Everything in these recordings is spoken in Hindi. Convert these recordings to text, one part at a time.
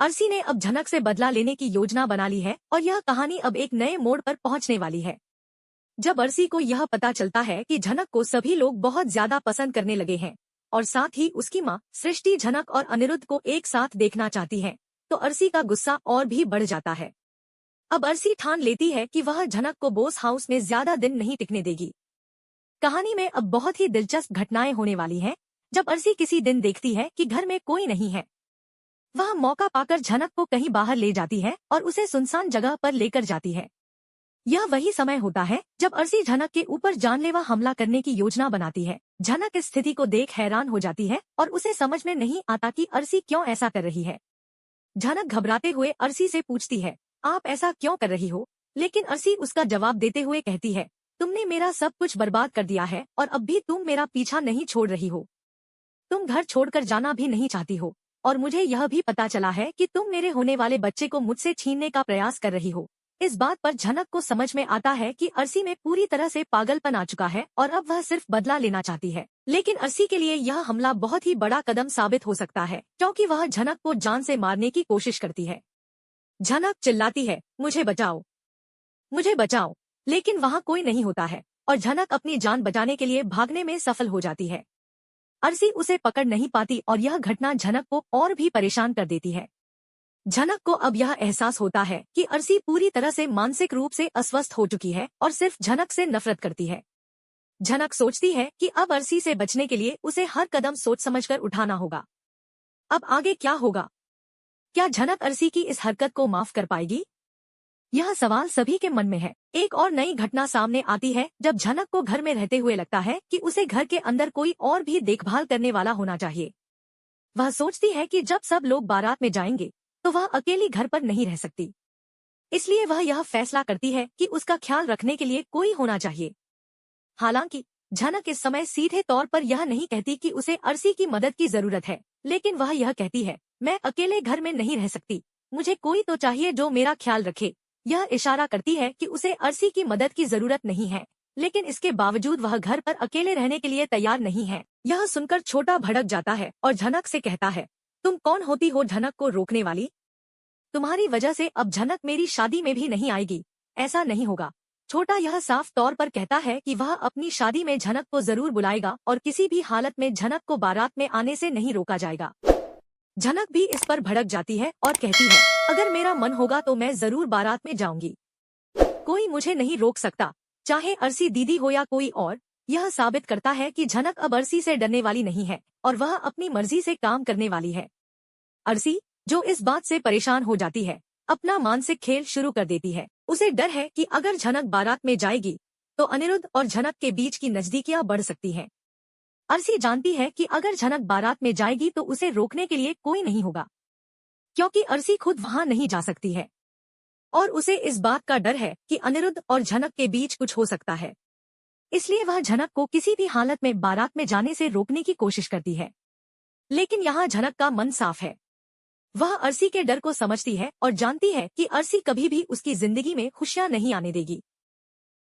अरसी ने अब झनक से बदला लेने की योजना बना ली है और यह कहानी अब एक नए मोड़ पर पहुंचने वाली है। जब अरसी को यह पता चलता है कि झनक को सभी लोग बहुत ज्यादा पसंद करने लगे हैं और साथ ही उसकी माँ सृष्टि झनक और अनिरुद्ध को एक साथ देखना चाहती है, तो अरसी का गुस्सा और भी बढ़ जाता है। अब अरसी ठान लेती है कि वह झनक को बोस हाउस में ज्यादा दिन नहीं टिकने देगी। कहानी में अब बहुत ही दिलचस्प घटनाएं होने वाली हैं। जब अरसी किसी दिन देखती है कि घर में कोई नहीं है, वह मौका पाकर झनक को कहीं बाहर ले जाती है और उसे सुनसान जगह पर लेकर जाती है। यह वही समय होता है जब अरसी झनक के ऊपर जानलेवा हमला करने की योजना बनाती है। झनक इस स्थिति को देख हैरान हो जाती है और उसे समझ में नहीं आता कि अरसी क्यों ऐसा कर रही है। झनक घबराते हुए अरसी से पूछती है, आप ऐसा क्यों कर रही हो? लेकिन अरसी उसका जवाब देते हुए कहती है, तुमने मेरा सब कुछ बर्बाद कर दिया है और अब भी तुम मेरा पीछा नहीं छोड़ रही हो। तुम घर छोड़कर जाना भी नहीं चाहती हो और मुझे यह भी पता चला है कि तुम मेरे होने वाले बच्चे को मुझसे छीनने का प्रयास कर रही हो। इस बात पर झनक को समझ में आता है कि अरसी में पूरी तरह से पागलपन आ चुका है और अब वह सिर्फ बदला लेना चाहती है। लेकिन अरसी के लिए यह हमला बहुत ही बड़ा कदम साबित हो सकता है, क्योंकि वह झनक को जान से मारने की कोशिश करती है। झनक चिल्लाती है, मुझे बचाओ, मुझे बचाओ, लेकिन वहाँ कोई नहीं होता है और झनक अपनी जान बचाने के लिए भागने में सफल हो जाती है। अरसी उसे पकड़ नहीं पाती और यह घटना झनक को और भी परेशान कर देती है। झनक को अब यह एहसास होता है कि अरसी पूरी तरह से मानसिक रूप से अस्वस्थ हो चुकी है और सिर्फ झनक से नफरत करती है। झनक सोचती है कि अब अरसी से बचने के लिए उसे हर कदम सोच समझकर उठाना होगा। अब आगे क्या होगा? क्या झनक अरसी की इस हरकत को माफ कर पाएगी? यह सवाल सभी के मन में है। एक और नई घटना सामने आती है जब झनक को घर में रहते हुए लगता है कि उसे घर के अंदर कोई और भी देखभाल करने वाला होना चाहिए। वह सोचती है कि जब सब लोग बारात में जाएंगे तो वह अकेली घर पर नहीं रह सकती, इसलिए वह यह फैसला करती है कि उसका ख्याल रखने के लिए कोई होना चाहिए। हालांकि झनक इस समय सीधे तौर पर यह नहीं कहती कि उसे अरसी की मदद की जरूरत है, लेकिन वह यह कहती है, मैं अकेले घर में नहीं रह सकती, मुझे कोई तो चाहिए जो मेरा ख्याल रखे। यह इशारा करती है कि उसे अरसी की मदद की जरूरत नहीं है, लेकिन इसके बावजूद वह घर पर अकेले रहने के लिए तैयार नहीं है। यह सुनकर छोटा भड़क जाता है और झनक से कहता है, तुम कौन होती हो झनक को रोकने वाली? तुम्हारी वजह से अब झनक मेरी शादी में भी नहीं आएगी। ऐसा नहीं होगा। छोटा यह साफ तौर पर कहता है कि वह अपनी शादी में झनक को जरूर बुलाएगा और किसी भी हालत में झनक को बारात में आने से नहीं रोका जाएगा। झनक भी इस पर भड़क जाती है और कहती है, अगर मेरा मन होगा तो मैं जरूर बारात में जाऊंगी। कोई मुझे नहीं रोक सकता, चाहे अरसी दीदी हो या कोई और। यह साबित करता है कि झनक अब अरसी से डरने वाली नहीं है और वह अपनी मर्जी से काम करने वाली है। अरसी, जो इस बात से परेशान हो जाती है, अपना मानसिक खेल शुरू कर देती है। उसे डर है कि अगर झनक बारात में जाएगी तो अनिरुद्ध और झनक के बीच की नजदीकियां बढ़ सकती हैं। अरसी जानती है कि अगर झनक बारात में जाएगी तो उसे रोकने के लिए कोई नहीं होगा, क्योंकि अरसी खुद वहां नहीं जा सकती है और उसे इस बात का डर है कि अनिरुद्ध और झनक के बीच कुछ हो सकता है। इसलिए वह झनक को किसी भी हालत में बारात में जाने से रोकने की कोशिश करती है। लेकिन यहाँ झनक का मन साफ है। वह अरसी के डर को समझती है और जानती है कि अरसी कभी भी उसकी जिंदगी में खुशियां नहीं आने देगी।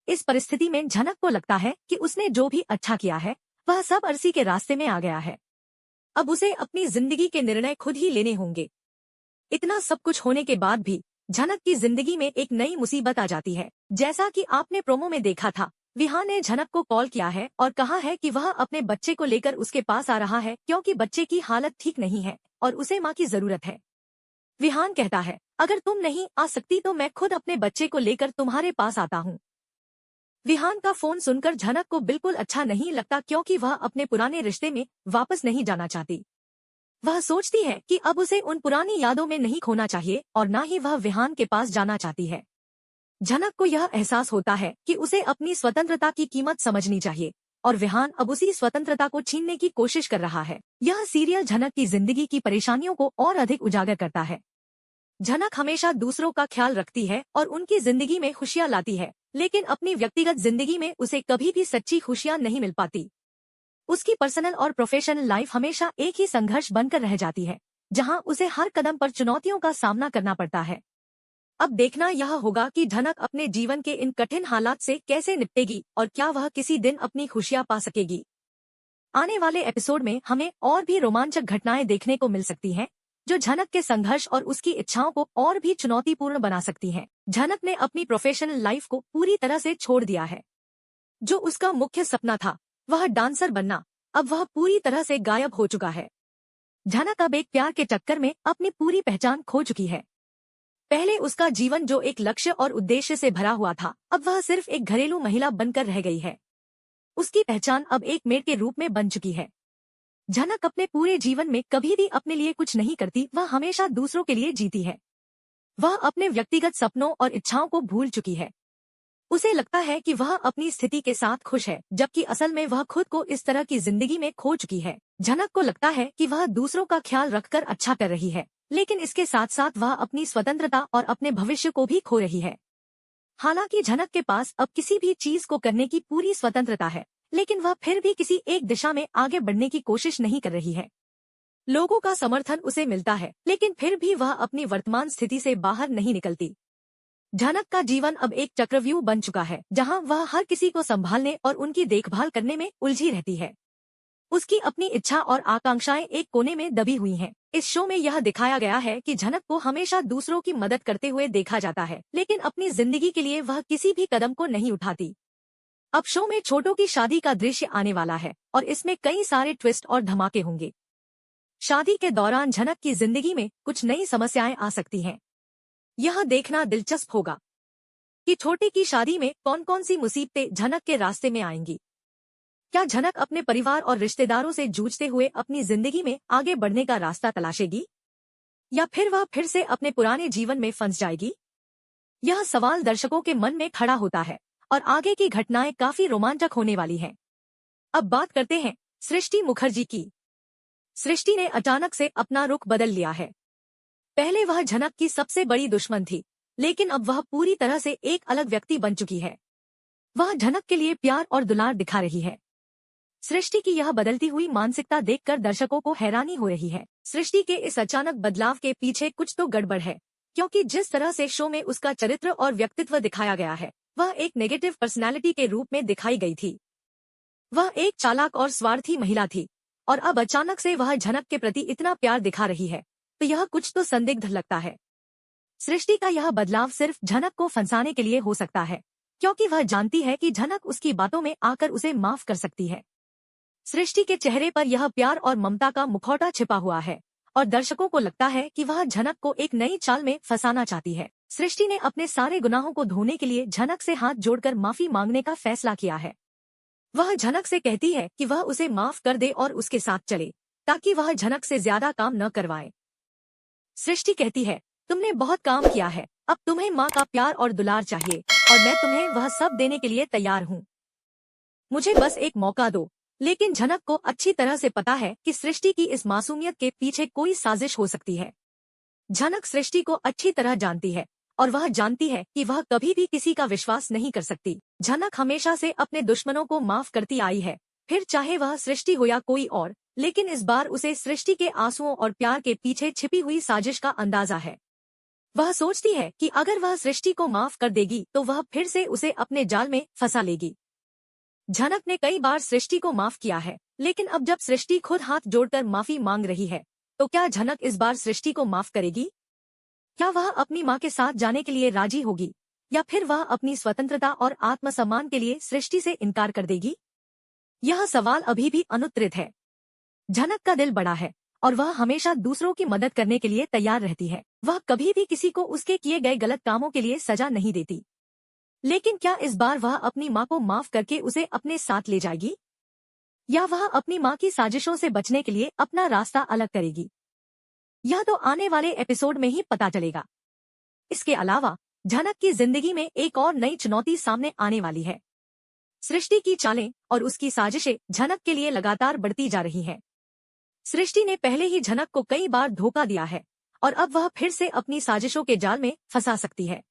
इस परिस्थिति में झनक को लगता है कि उसने जो भी अच्छा किया है वह सब अरसी के रास्ते में आ गया है। अब उसे अपनी जिंदगी के निर्णय खुद ही लेने होंगे। इतना सब कुछ होने के बाद भी झनक की जिंदगी में एक नई मुसीबत आ जाती है। जैसा कि आपने प्रोमो में देखा था, विहान ने झनक को कॉल किया है और कहा है कि वह अपने बच्चे को लेकर उसके पास आ रहा है, क्योंकि बच्चे की हालत ठीक नहीं है और उसे मां की जरूरत है। विहान कहता है, अगर तुम नहीं आ सकती तो मैं खुद अपने बच्चे को लेकर तुम्हारे पास आता हूँ। विहान का फोन सुनकर झनक को बिल्कुल अच्छा नहीं लगता, क्योंकि वह अपने पुराने रिश्ते में वापस नहीं जाना चाहती। वह सोचती है कि अब उसे उन पुरानी यादों में नहीं खोना चाहिए और न ही वह विहान के पास जाना चाहती है। झनक को यह एहसास होता है कि उसे अपनी स्वतंत्रता की कीमत समझनी चाहिए और विहान अब उसी स्वतंत्रता को छीनने की कोशिश कर रहा है। यह सीरियल झनक की जिंदगी की परेशानियों को और अधिक उजागर करता है। झनक हमेशा दूसरों का ख्याल रखती है और उनकी जिंदगी में खुशियां लाती है, लेकिन अपनी व्यक्तिगत जिंदगी में उसे कभी भी सच्ची खुशियां नहीं मिल पाती। उसकी पर्सनल और प्रोफेशनल लाइफ हमेशा एक ही संघर्ष बनकर रह जाती है, जहां उसे हर कदम पर चुनौतियों का सामना करना पड़ता है। अब देखना यह होगा कि झनक अपने जीवन के इन कठिन हालात से कैसे निपटेगी और क्या वह किसी दिन अपनी खुशियां पा सकेगी। आने वाले एपिसोड में हमें और भी रोमांचक घटनाएं देखने को मिल सकती हैं। जो झनक के संघर्ष और उसकी इच्छाओं को और भी चुनौतीपूर्ण बना सकती हैं। झनक ने अपनी प्रोफेशनल लाइफ को पूरी तरह से छोड़ दिया है। जो उसका मुख्य सपना था, वह डांसर बनना, अब वह पूरी तरह से गायब हो चुका है। झनक अब एक प्यार के चक्कर में अपनी पूरी पहचान खो चुकी है। पहले उसका जीवन जो एक लक्ष्य और उद्देश्य से भरा हुआ था, अब वह सिर्फ एक घरेलू महिला बनकर रह गई है। उसकी पहचान अब एक मेड के रूप में बन चुकी है। झनक अपने पूरे जीवन में कभी भी अपने लिए कुछ नहीं करती, वह हमेशा दूसरों के लिए जीती है। वह अपने व्यक्तिगत सपनों और इच्छाओं को भूल चुकी है। उसे लगता है कि वह अपनी स्थिति के साथ खुश है, जबकि असल में वह खुद को इस तरह की जिंदगी में खो चुकी है। झनक को लगता है कि वह दूसरों का ख्याल रखकर अच्छा कर रही है, लेकिन इसके साथ साथ वह अपनी स्वतंत्रता और अपने भविष्य को भी खो रही है। हालांकि झनक के पास अब किसी भी चीज को करने की पूरी स्वतंत्रता है, लेकिन वह फिर भी किसी एक दिशा में आगे बढ़ने की कोशिश नहीं कर रही है। लोगों का समर्थन उसे मिलता है, लेकिन फिर भी वह अपनी वर्तमान स्थिति से बाहर नहीं निकलती। झनक का जीवन अब एक चक्रव्यूह बन चुका है, जहां वह हर किसी को संभालने और उनकी देखभाल करने में उलझी रहती है। उसकी अपनी इच्छा और आकांक्षाएं एक कोने में दबी हुई हैं। इस शो में यह दिखाया गया है कि झनक को हमेशा दूसरों की मदद करते हुए देखा जाता है, लेकिन अपनी जिंदगी के लिए वह किसी भी कदम को नहीं उठाती। अब शो में छोटू की शादी का दृश्य आने वाला है और इसमें कई सारे ट्विस्ट और धमाके होंगे। शादी के दौरान झनक की जिंदगी में कुछ नई समस्याएं आ सकती हैं। यह देखना दिलचस्प होगा कि छोटी की शादी में कौन कौन सी मुसीबतें झनक के रास्ते में आएंगी। क्या झनक अपने परिवार और रिश्तेदारों से जूझते हुए अपनी जिंदगी में आगे बढ़ने का रास्ता तलाशेगी, या फिर वह फिर से अपने पुराने जीवन में फंस जाएगी? यह सवाल दर्शकों के मन में खड़ा होता है और आगे की घटनाएं काफी रोमांचक होने वाली हैं। अब बात करते हैं सृष्टि मुखर्जी की। सृष्टि ने अचानक से अपना रुख बदल लिया है। पहले वह झनक की सबसे बड़ी दुश्मन थी, लेकिन अब वह पूरी तरह से एक अलग व्यक्ति बन चुकी है। वह झनक के लिए प्यार और दुलार दिखा रही है। सृष्टि की यह बदलती हुई मानसिकता देखकर दर्शकों को हैरानी हो रही है। सृष्टि के इस अचानक बदलाव के पीछे कुछ तो गड़बड़ है, क्योंकि जिस तरह से शो में उसका चरित्र और व्यक्तित्व दिखाया गया है, वह एक नेगेटिव पर्सनैलिटी के रूप में दिखाई गई थी। वह एक चालाक और स्वार्थी महिला थी, और अब अचानक से वह झनक के प्रति इतना प्यार दिखा रही है, तो यह कुछ तो संदिग्ध लगता है। सृष्टि का यह बदलाव सिर्फ झनक को फंसाने के लिए हो सकता है, क्योंकि वह जानती है कि झनक उसकी बातों में आकर उसे माफ कर सकती है। सृष्टि के चेहरे पर यह प्यार और ममता का मुखौटा छिपा हुआ है, और दर्शकों को लगता है कि वह झनक को एक नई चाल में फंसाना चाहती है। सृष्टि ने अपने सारे गुनाहों को धोने के लिए झनक से हाथ जोड़कर माफी मांगने का फैसला किया है। वह झनक से कहती है कि वह उसे माफ कर दे और उसके साथ चले, ताकि वह झनक से ज्यादा काम न करवाए। सृष्टि कहती है, तुमने बहुत काम किया है, अब तुम्हें माँ का प्यार और दुलार चाहिए, और मैं तुम्हें वह सब देने के लिए तैयार हूँ। मुझे बस एक मौका दो। लेकिन झनक को अच्छी तरह से पता है कि सृष्टि की इस मासूमियत के पीछे कोई साजिश हो सकती है। झनक सृष्टि को अच्छी तरह जानती है, और वह जानती है कि वह कभी भी किसी का विश्वास नहीं कर सकती। झनक हमेशा से अपने दुश्मनों को माफ करती आई है, फिर चाहे वह सृष्टि हो या कोई और, लेकिन इस बार उसे सृष्टि के आंसुओं और प्यार के पीछे छिपी हुई साजिश का अंदाजा है। वह सोचती है कि अगर वह सृष्टि को माफ कर देगी तो वह फिर से उसे अपने जाल में फंसा लेगी। झनक ने कई बार सृष्टि को माफ किया है, लेकिन अब जब सृष्टि खुद हाथ जोड़कर माफी मांग रही है, तो क्या झनक इस बार सृष्टि को माफ करेगी? क्या वह अपनी मां के साथ जाने के लिए राजी होगी, या फिर वह अपनी स्वतंत्रता और आत्मसम्मान के लिए सृष्टि से इनकार कर देगी? यह सवाल अभी भी अनुत्तरित है। झनक का दिल बड़ा है, और वह हमेशा दूसरों की मदद करने के लिए तैयार रहती है। वह कभी भी किसी को उसके किए गए गलत कामों के लिए सजा नहीं देती। लेकिन क्या इस बार वह अपनी मां को माफ करके उसे अपने साथ ले जाएगी, या वह अपनी मां की साजिशों से बचने के लिए अपना रास्ता अलग करेगी? यह तो आने वाले एपिसोड में ही पता चलेगा। इसके अलावा झनक की जिंदगी में एक और नई चुनौती सामने आने वाली है। सृष्टि की चालें और उसकी साजिशें झनक के लिए लगातार बढ़ती जा रही हैं। सृष्टि ने पहले ही झनक को कई बार धोखा दिया है, और अब वह फिर से अपनी साजिशों के जाल में फंसा सकती है।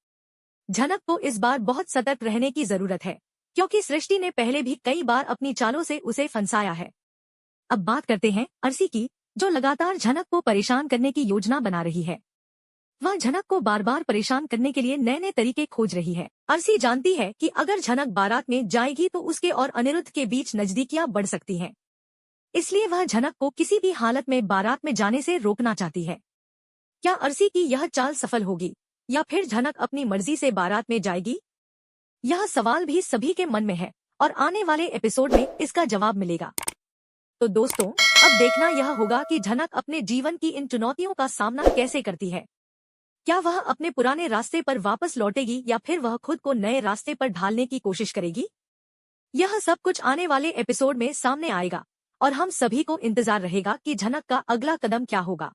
झनक को इस बार बहुत सतर्क रहने की जरूरत है, क्योंकि सृष्टि ने पहले भी कई बार अपनी चालों से उसे फंसाया है। अब बात करते हैं अर्शी की, जो लगातार झनक को परेशान करने की योजना बना रही है। वह झनक को बार बार परेशान करने के लिए नए नए तरीके खोज रही है। अर्शी जानती है कि अगर झनक बारात में जाएगी तो उसके और अनिरुद्ध के बीच नजदीकियां बढ़ सकती हैं। इसलिए वह झनक को किसी भी हालत में बारात में जाने से रोकना चाहती है। क्या अर्सी की यह चाल सफल होगी या फिर झनक अपनी मर्जी से बारात में जाएगी? यह सवाल भी सभी के मन में है और आने वाले एपिसोड में इसका जवाब मिलेगा। तो दोस्तों, अब देखना यह होगा कि झनक अपने जीवन की इन चुनौतियों का सामना कैसे करती है। क्या वह अपने पुराने रास्ते पर वापस लौटेगी या फिर वह खुद को नए रास्ते पर ढालने की कोशिश करेगी? यह सब कुछ आने वाले एपिसोड में सामने आएगा और हम सभी को इंतजार रहेगा कि झनक का अगला कदम क्या होगा।